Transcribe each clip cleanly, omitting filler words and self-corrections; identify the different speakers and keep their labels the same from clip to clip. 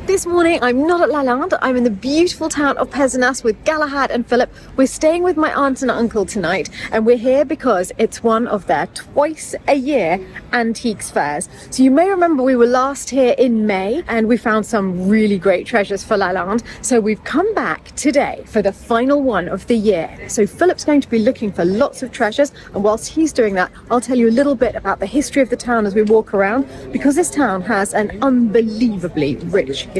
Speaker 1: This morning, I'm not at Lalande. I'm in the beautiful town of Pézenas with Galahad and Philip. We're staying with my aunt and uncle tonight, and we're here because it's one of their twice-a-year antiques fairs. So you may remember we were last here in May, and we found some really great treasures for Lalande. So we've come back today for the final one of the year. So Philip's going to be looking for lots of treasures, and whilst he's doing that, I'll tell you a little bit about the history of the town as we walk around, because this town has an unbelievably rich history.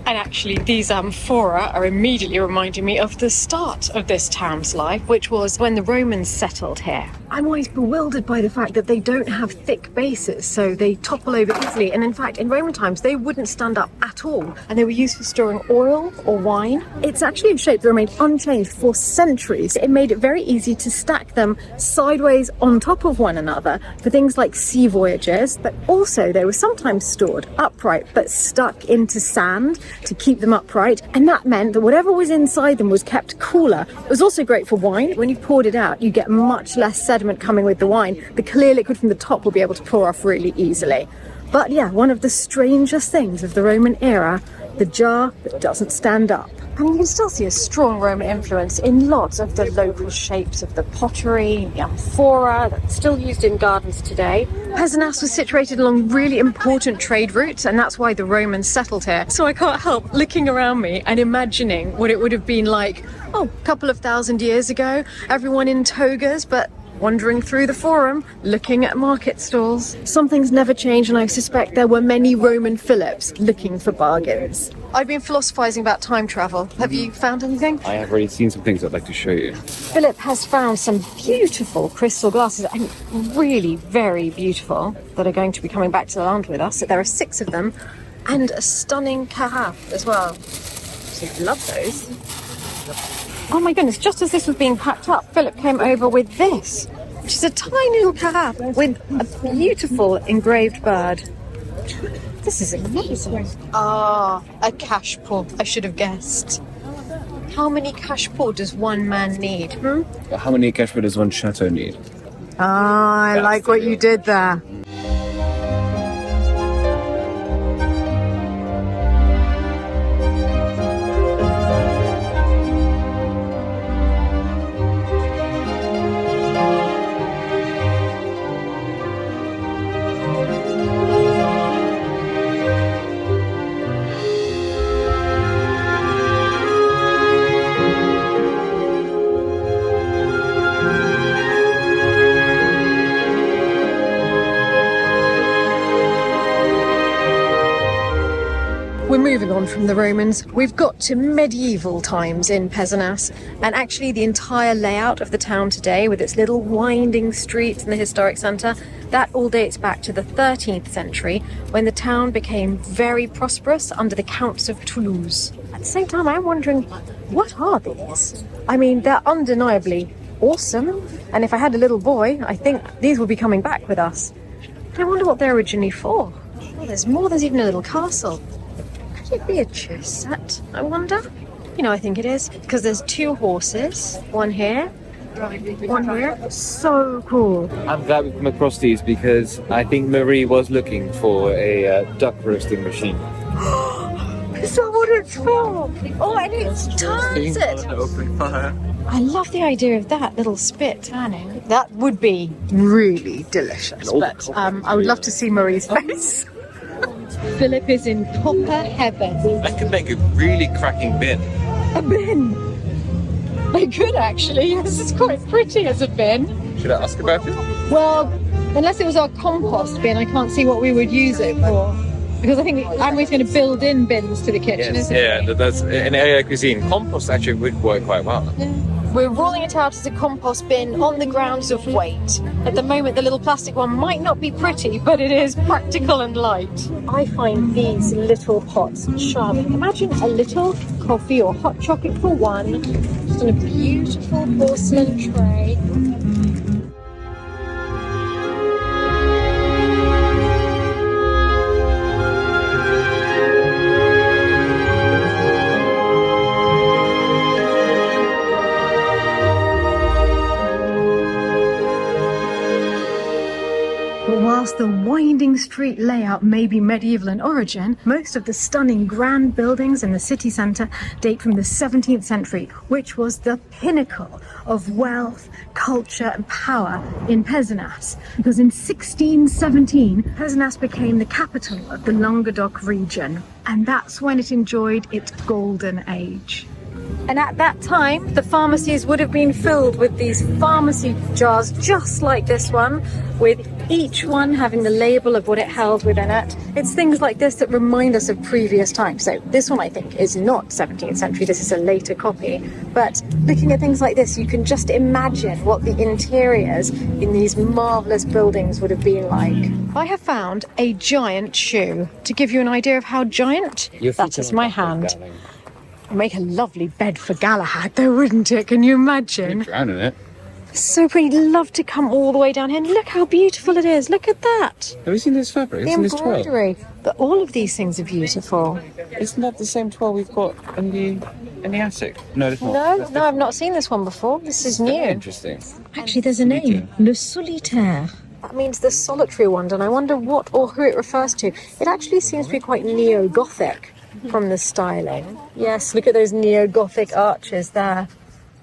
Speaker 1: And actually these fora are immediately reminding me of the start of this town's life, which was when the Romans settled here. I'm always bewildered by the fact that they don't have thick bases, so they topple over easily, and in fact in Roman times they wouldn't stand up at all, and they were used for storing oil or wine. It's actually a shape that remained unchanged for centuries. It made it very easy to stack them sideways on top of one another for things like sea voyages, but also they were sometimes stored upright but stuck into sand to keep them upright, and that meant that whatever was inside them was kept cooler. It was also great for wine. When you poured it out, you get much less sediment coming with the wine. The clear liquid from the top will be able to pour off really easily. But yeah, one of the strangest things of the Roman era, the jar that doesn't stand up. And you can still see a strong Roman influence in lots of the local shapes of the pottery, the amphora, that's still used in gardens today. Pézenas was situated along really important trade routes, and that's why the Romans settled here. So I can't help looking around me and imagining what it would have been like, a couple of thousand years ago, everyone in togas, but wandering through the forum, looking at market stalls. Some things never change, and I suspect there were many Roman Philips looking for bargains. I've been philosophizing about time travel. Have you found anything?
Speaker 2: I have already seen some things I'd like to show you.
Speaker 1: Philip has found some beautiful crystal glasses, and really very beautiful, that are going to be coming back to Lalande with us. So there are 6 of them, and a stunning carafe as well. So I love those. Oh my goodness, just as this was being packed up, Philip came over with this, which is a tiny little carafe with a beautiful engraved bird. This is amazing. A cash pour. I should have guessed. How many cash pour does one man need?
Speaker 2: How many cash pour does one chateau need?
Speaker 1: I like what you did there. We're moving on from the Romans. We've got to medieval times in Pézenas, and actually the entire layout of the town today, with its little winding streets and the historic centre, that all dates back to the 13th century, when the town became very prosperous under the Counts of Toulouse. At the same time, I'm wondering, what are these? I mean, they're undeniably awesome, and if I had a little boy, I think these would be coming back with us. But I wonder what they're originally for. Oh, there's more. There's even a little castle. Could it be a chess set, I wonder? You know, I think it is, because there's 2 horses, one here, one here. So cool.
Speaker 2: I'm glad we've come across these, because I think Marie was looking for a duck roasting machine.
Speaker 1: Is that what it's for? Oh, and it turns it.
Speaker 2: Open fire.
Speaker 1: I love the idea of that little spit turning. That would be really delicious, but I would love to see Marie's face. Philip is in copper heaven.
Speaker 2: That could make a really cracking bin.
Speaker 1: A bin? I could actually, yes, it's quite pretty as a bin.
Speaker 2: Should I ask about it?
Speaker 1: Well, unless it was our compost bin, I can't see what we would use it for. Because I think Anne-Marie's going to build in bins to the kitchen, isn't it?
Speaker 2: Yeah, that's in area cuisine. Compost actually would work quite well.
Speaker 1: Yeah. We're ruling it out as a compost bin on the grounds of weight. At the moment, the little plastic one might not be pretty, but it is practical and light. I find these little pots charming. Imagine a little coffee or hot chocolate for one, just on a beautiful porcelain tray. Whilst the winding street layout may be medieval in origin, most of the stunning grand buildings in the city centre date from the 17th century, which was the pinnacle of wealth, culture and power in Pézenas. Because in 1617, Pézenas became the capital of the Languedoc region, and that's when it enjoyed its golden age. And at that time, the pharmacies would have been filled with these pharmacy jars just like this one, with each one having the label of what it held within it. It's things like this that remind us of previous times. So this one I think is not 17th century, this is a later copy. But looking at things like this, you can just imagine what the interiors in these marvellous buildings would have been like. I have found a giant shoe. To give you an idea of how giant, that is my hand. Make a lovely bed for Galahad though, wouldn't it? Can you imagine?
Speaker 2: You'd drown in it.
Speaker 1: So pretty. Love to come all the way down here and look how beautiful it is. Look at that.
Speaker 2: Have you seen this fabric?
Speaker 1: The
Speaker 2: Isn't this twirl?
Speaker 1: embroidery. But all of these things are beautiful.
Speaker 2: Isn't that the same twirl we've got in the attic? No, it's not.
Speaker 1: No, I've not seen this one before. This is new.
Speaker 2: Interesting.
Speaker 1: Actually, there's a name. Le Solitaire. That means the solitary one, and I wonder what or who it refers to. It actually seems to be quite neo-Gothic from the styling. Yes, look at those neo-Gothic arches there.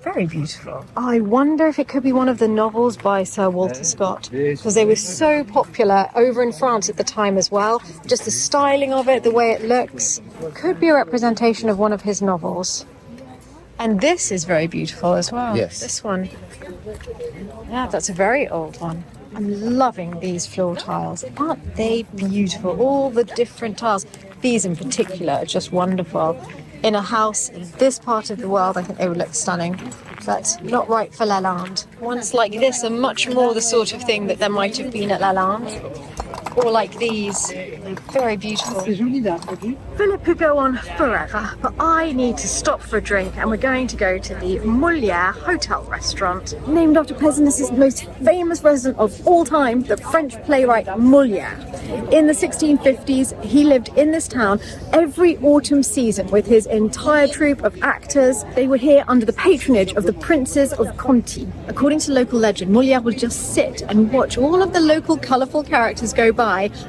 Speaker 1: Very beautiful. I wonder if it could be one of the novels by Sir Walter Scott, because they were so popular over in France at the time as well. Just the styling of it, the way it looks, could be a representation of one of his novels. And this is very beautiful as well.
Speaker 2: Yes.
Speaker 1: This one. Yeah, that's a very old one. I'm loving these floor tiles. Aren't they beautiful? All the different tiles. These in particular are just wonderful. In a house in this part of the world, I think they would look stunning, but not right for Lalande. Ones like this are much more the sort of thing that there might have been at Lalande. Or like these, very beautiful. Philip could go on forever, but I need to stop for a drink, and we're going to go to the Moliere hotel restaurant, named after Pézenas' most famous resident of all time, the French playwright Moliere. In the 1650s, he lived in this town every autumn season with his entire troupe of actors. They were here under the patronage of the princes of Conti. According to local legend, Moliere would just sit and watch all of the local colourful characters go by,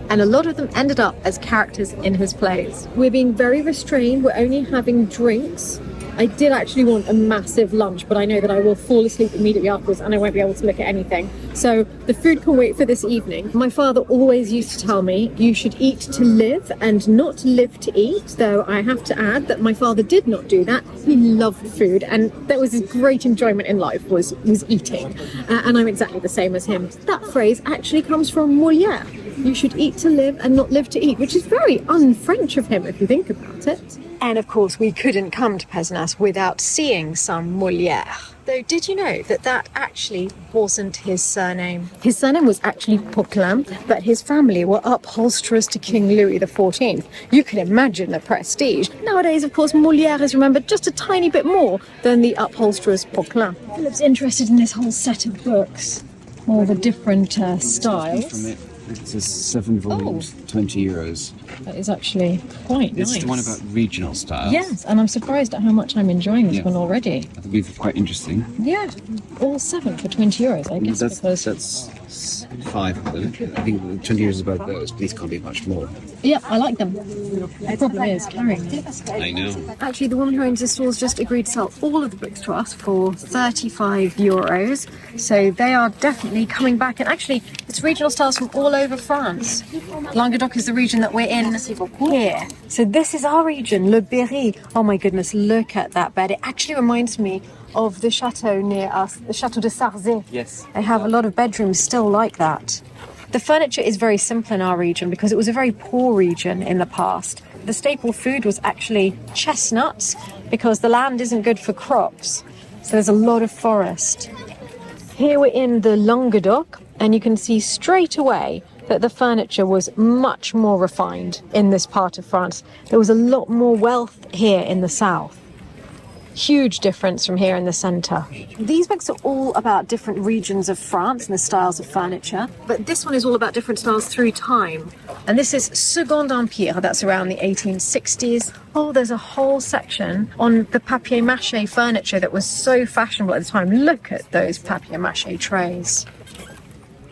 Speaker 1: and a lot of them ended up as characters in his plays. We're being very restrained. We're only having drinks. I did actually want a massive lunch, but I know that I will fall asleep immediately afterwards and I won't be able to look at anything. So the food can wait for this evening. My father always used to tell me you should eat to live and not live to eat, though I have to add that my father did not do that. He loved food, and that was his great enjoyment in life was eating. And I'm exactly the same as him. That phrase actually comes from Moliere. You should eat to live and not live to eat, which is very un-French of him if you think about it. And of course, we couldn't come to Pézenas without seeing some Moliere. Though, did you know that that actually wasn't his surname? His surname was actually Poquelin, but his family were upholsterers to King Louis XIV. You can imagine the prestige. Nowadays, of course, Moliere is remembered just a tiny bit more than the upholsterers Poquelin. Philip's interested in this whole set of books, all the different styles.
Speaker 2: From it. It's a 7 volumes, €20.
Speaker 1: That is actually quite nice.
Speaker 2: It's the one about regional styles.
Speaker 1: Yes, and I'm surprised at how much I'm enjoying this one already.
Speaker 2: I think it's quite interesting.
Speaker 1: Yeah, all 7 for €20, I guess.
Speaker 2: That's 5 of them. I think €20 is about those, but these can't be much more.
Speaker 1: Yeah, I like them. The problem is carrying them.
Speaker 2: I know.
Speaker 1: Actually, the woman who owns the stores just agreed to sell all of the books to us for €35. So they are definitely coming back. And actually, it's regional styles from all over France. Languedoc is the region that we're in here. So this is our region, Le Berry. Oh my goodness, look at that bed. It actually reminds me of the chateau near us, the Chateau de Lalande.
Speaker 2: Yes.
Speaker 1: They have a lot of bedrooms still like that. The furniture is very simple in our region because it was a very poor region in the past. The staple food was actually chestnuts because the land isn't good for crops. So there's a lot of forest. Here we're in the Languedoc, and you can see straight away that the furniture was much more refined in this part of France. There was a lot more wealth here in the south. Huge difference from here in the centre. These books are all about different regions of France and the styles of furniture, but this one is all about different styles through time. And this is Second Empire, that's around the 1860s. Oh, there's a whole section on the papier-mâché furniture that was so fashionable at the time. Look at those papier-mâché trays.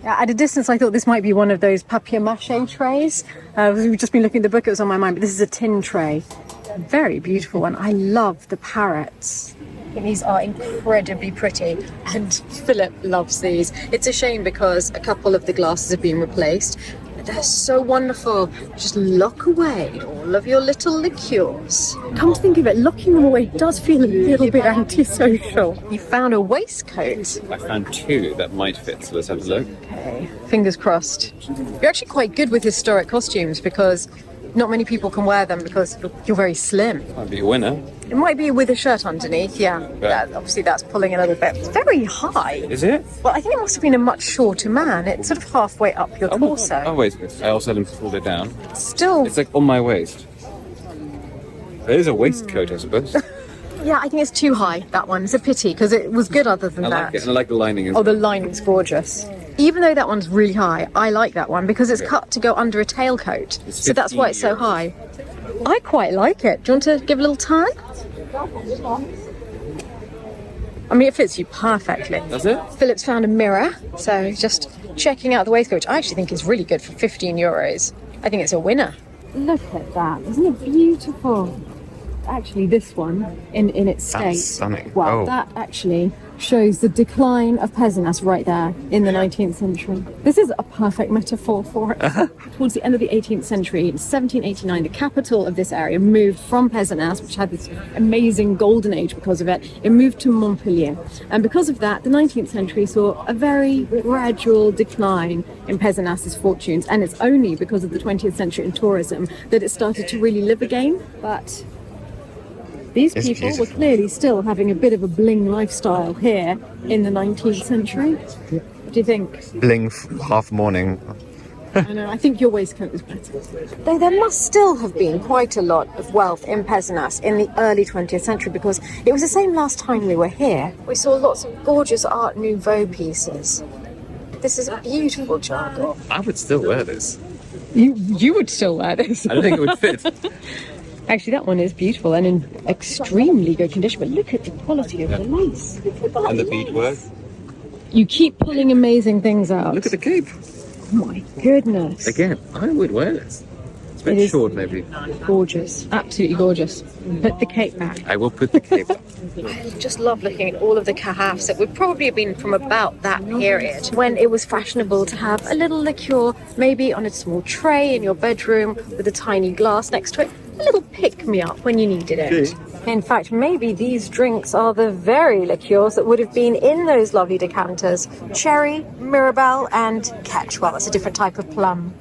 Speaker 1: Yeah, at a distance, I thought this might be one of those papier-mâché trays. We've just been looking at the book, it was on my mind, but this is a tin tray. Very beautiful one. I love the parrots. And these are incredibly pretty, and Philip loves these. It's a shame because a couple of the glasses have been replaced. They're so wonderful. Just lock away all of your little liqueurs. Come to think of it, locking them away does feel a little bit antisocial. You found a waistcoat.
Speaker 2: I found two that might fit, so let's have a look.
Speaker 1: Okay, fingers crossed. You're actually quite good with historic costumes because not many people can wear them because you're very slim.
Speaker 2: Might be a winner.
Speaker 1: It might be with a shirt underneath, yeah. Obviously that's pulling a little bit. It's very high.
Speaker 2: Is it?
Speaker 1: Well, I think it must have been a much shorter man. It's sort of halfway up your torso.
Speaker 2: Oh, wait. I also had him pulled it down.
Speaker 1: Still.
Speaker 2: It's like on my waist. It is a waistcoat, I suppose.
Speaker 1: Yeah, I think it's too high, that one. It's a pity because it was good other than
Speaker 2: I
Speaker 1: that.
Speaker 2: like it, and I like the lining as
Speaker 1: Oh,
Speaker 2: well.
Speaker 1: the lining's gorgeous. Even though that one's really high, I like that one because it's cut to go under a tailcoat. So that's why it's so high. I quite like it. Do you want to give a little turn? I mean, it fits you perfectly.
Speaker 2: Does it?
Speaker 1: Philip's found a mirror, so just checking out the waistcoat, which I actually think is really good for €15. I think it's a winner. Look at that. Isn't it beautiful? Actually, this one in its state.
Speaker 2: That's stunning.
Speaker 1: Wow,
Speaker 2: Oh.
Speaker 1: that actually shows the decline of peasantess right there in the 19th century. This is a perfect metaphor for it. Towards the end of the 18th century, in 1789, the capital of this area moved from Peasantnas, which had this amazing golden age because of it, it moved to Montpellier. And because of that, the 19th century saw a very gradual decline in Peasantnas' fortunes. And it's only because of the 20th century and tourism that it started to really live again. But these
Speaker 2: It's
Speaker 1: people
Speaker 2: beautiful.
Speaker 1: were clearly still having a bit of a bling lifestyle here in the 19th century. What do you think?
Speaker 2: Bling half morning.
Speaker 1: I know, I think your waistcoat is better. Though there must still have been quite a lot of wealth in Peasantnas in the early 20th century because it was the same last time we were here. We saw lots of gorgeous Art Nouveau pieces. This is a beautiful jargon.
Speaker 2: I would still wear this.
Speaker 1: You would still wear this.
Speaker 2: I don't think it would fit.
Speaker 1: Actually, that one is beautiful and in extremely good condition, but look at the quality of the lace. Look at that
Speaker 2: And the
Speaker 1: lace.
Speaker 2: beadwork.
Speaker 1: You keep pulling amazing things out.
Speaker 2: Look at the cape.
Speaker 1: Oh my goodness.
Speaker 2: Again, I would wear this. It's a
Speaker 1: It
Speaker 2: bit
Speaker 1: is
Speaker 2: short, maybe.
Speaker 1: Gorgeous. Absolutely gorgeous. Put the cape back.
Speaker 2: I will put the cape up.
Speaker 1: I just love looking at all of the carafes that would probably have been from about that period when it was fashionable to have a little liqueur, maybe on a small tray in your bedroom with a tiny glass next to it. A little pick-me-up when you needed it. In fact, maybe these drinks are the very liqueurs that would have been in those lovely decanters. Cherry, Mirabelle and Ketch. Well, that's a different type of plum.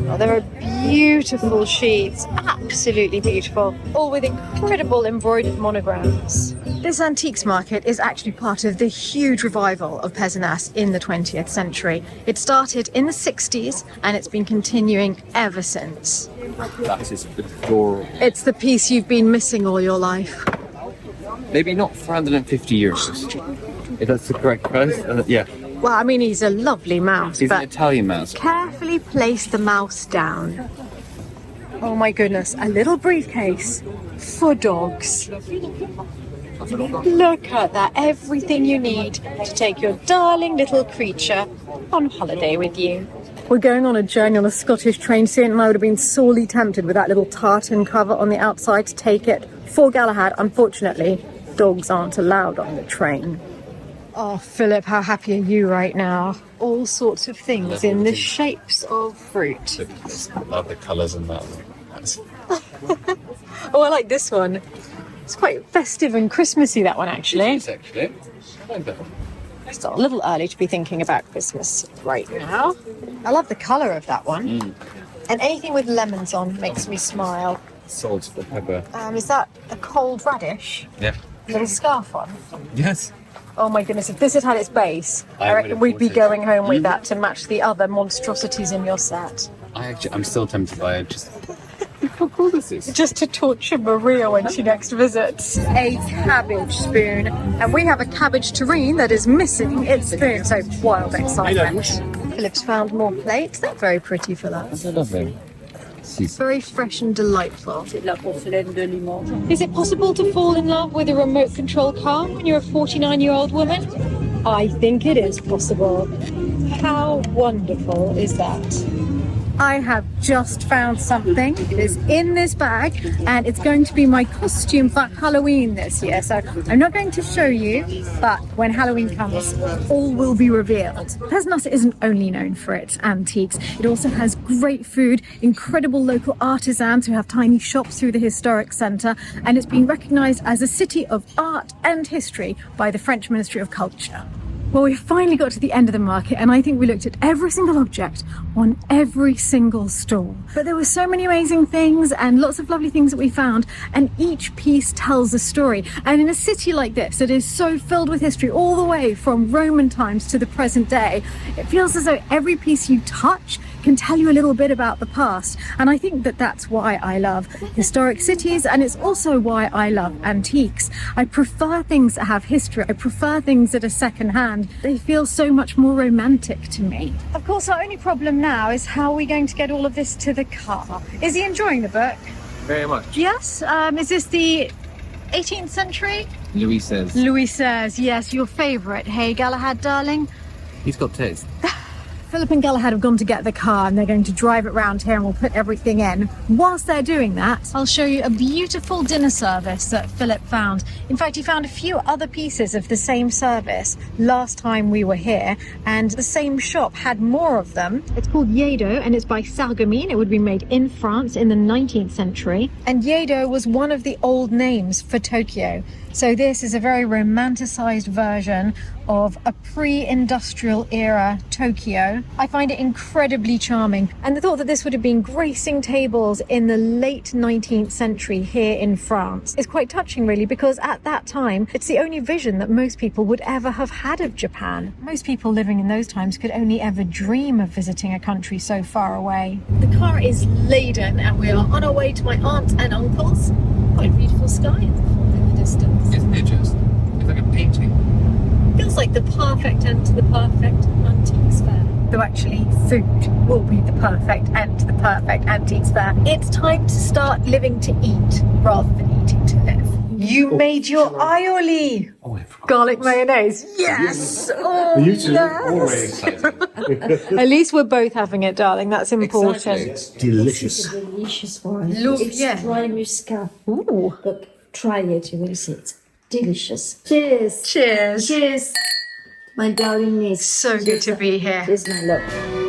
Speaker 1: Oh, there are beautiful sheets, absolutely beautiful, all with incredible embroidered monograms. This antiques market is actually part of the huge revival of Peasantnas in the 20th century. It started in the 60s and it's been continuing ever since.
Speaker 2: That is adorable.
Speaker 1: It's the piece you've been missing all your life.
Speaker 2: Maybe not for 150 years. If that's the correct price. Yeah.
Speaker 1: Well, I mean, he's a lovely mouse,
Speaker 2: He's an
Speaker 1: but
Speaker 2: Italian mouse.
Speaker 1: carefully place the mouse down. Oh my goodness, a little briefcase for dogs. Look at that, everything you need to take your darling little creature on holiday with you. We're going on a journey on a Scottish train soon, and I would have been sorely tempted with that little tartan cover on the outside to take it for Galahad. Unfortunately, dogs aren't allowed on the train. Oh, Philip, how happy are you right now? All sorts of things in the shapes of fruit.
Speaker 2: I love the colours in that.
Speaker 1: Oh, I like this one. It's quite festive and Christmassy, that one, actually.
Speaker 2: It's actually. I like that one.
Speaker 1: It's a little early to be thinking about Christmas right now. I love the colour of that one. And anything with lemons on makes me smile.
Speaker 2: Salt, the pepper.
Speaker 1: Is that a cold radish?
Speaker 2: Yeah.
Speaker 1: Little scarf on?
Speaker 2: Yes.
Speaker 1: Oh my goodness, if this had had its base, I
Speaker 2: I
Speaker 1: reckon
Speaker 2: would have
Speaker 1: we'd be
Speaker 2: bought it.
Speaker 1: going home with that to match the other monstrosities in your set.
Speaker 2: I'm still tempted by it. Just How cool this is.
Speaker 1: Just to torture Maria when she next visits. A cabbage spoon. And we have a cabbage terrine that is missing its spoon. So wild excitement. Philip's found more plates. They're very pretty for that.
Speaker 2: That's lovely.
Speaker 1: Very fresh and delightful. Is it possible to fall in love with a remote control car when you're a 49-year-old woman? I think it is possible. How wonderful is that? I have just found something. It is in this bag and it's going to be my costume for Halloween this year. So I'm not going to show you, but when Halloween comes, all will be revealed. Pesnas isn't only known for its antiques. It also has great food, incredible local artisans who have tiny shops through the historic centre, and it's been recognised as a city of art and history by the French Ministry of Culture. Well, we finally got to the end of the market and I think we looked at every single object on every single stall. But there were so many amazing things and lots of lovely things that we found, and each piece tells a story. And in a city like this that is so filled with history all the way from Roman times to the present day, it feels as though every piece you touch can tell you a little bit about the past. And I think that that's why I love historic cities, and it's also why I love antiques. I prefer things that have history. I prefer things that are secondhand. They feel so much more romantic to me. Of course, our only problem now is how we're going to get all of this to the car. Is he enjoying the book?
Speaker 2: Very much.
Speaker 1: Yes. Is this the 18th century?
Speaker 2: Louis says.
Speaker 1: Louis says, yes, your favourite. Hey, Galahad, darling.
Speaker 2: He's got taste.
Speaker 1: Philip and Galahad have gone to get the car and they're going to drive it round here and we'll put everything in. Whilst they're doing that, I'll show you a beautiful dinner service that Philip found. In fact, he found a few other pieces of the same service last time we were here, and the same shop had more of them. It's called Yedo and it's by Sarreguemines. It would be made in France in the 19th century. And Yedo was one of the old names for Tokyo. So this is a very romanticized version of a pre-industrial era Tokyo. I find it incredibly charming, and the thought that this would have been gracing tables in the late 19th century here in France is quite touching, really, because at that time it's the only vision that most people would ever have had of Japan. Most people living in those times could only ever dream of visiting a country so far away. The car is laden and we are on our way to my aunt and uncle's. Quite a beautiful sky in the distance.
Speaker 2: Isn't it just? It's like a painting.
Speaker 1: Feels like the perfect end to the perfect antiques fair. Though actually, food will be the perfect end to the perfect antiques fair. It's time to start living to eat rather than eating to live. You made your aioli.
Speaker 2: Oh, I forgot.
Speaker 1: Garlic mayonnaise. Yes. Oh,
Speaker 3: You two
Speaker 1: yes.
Speaker 3: are always excited.
Speaker 1: At least we're both having it, darling. That's important.
Speaker 2: Exactly.
Speaker 3: It's delicious.
Speaker 4: Delicious one.
Speaker 1: Look,
Speaker 4: It's
Speaker 1: yeah.
Speaker 4: dry muscat.
Speaker 1: Ooh.
Speaker 4: Look, try it, you will see it. Delicious.
Speaker 1: Cheers. Cheers.
Speaker 4: Cheers, my darling niece.
Speaker 1: So good to be here.
Speaker 4: Cheers, my love.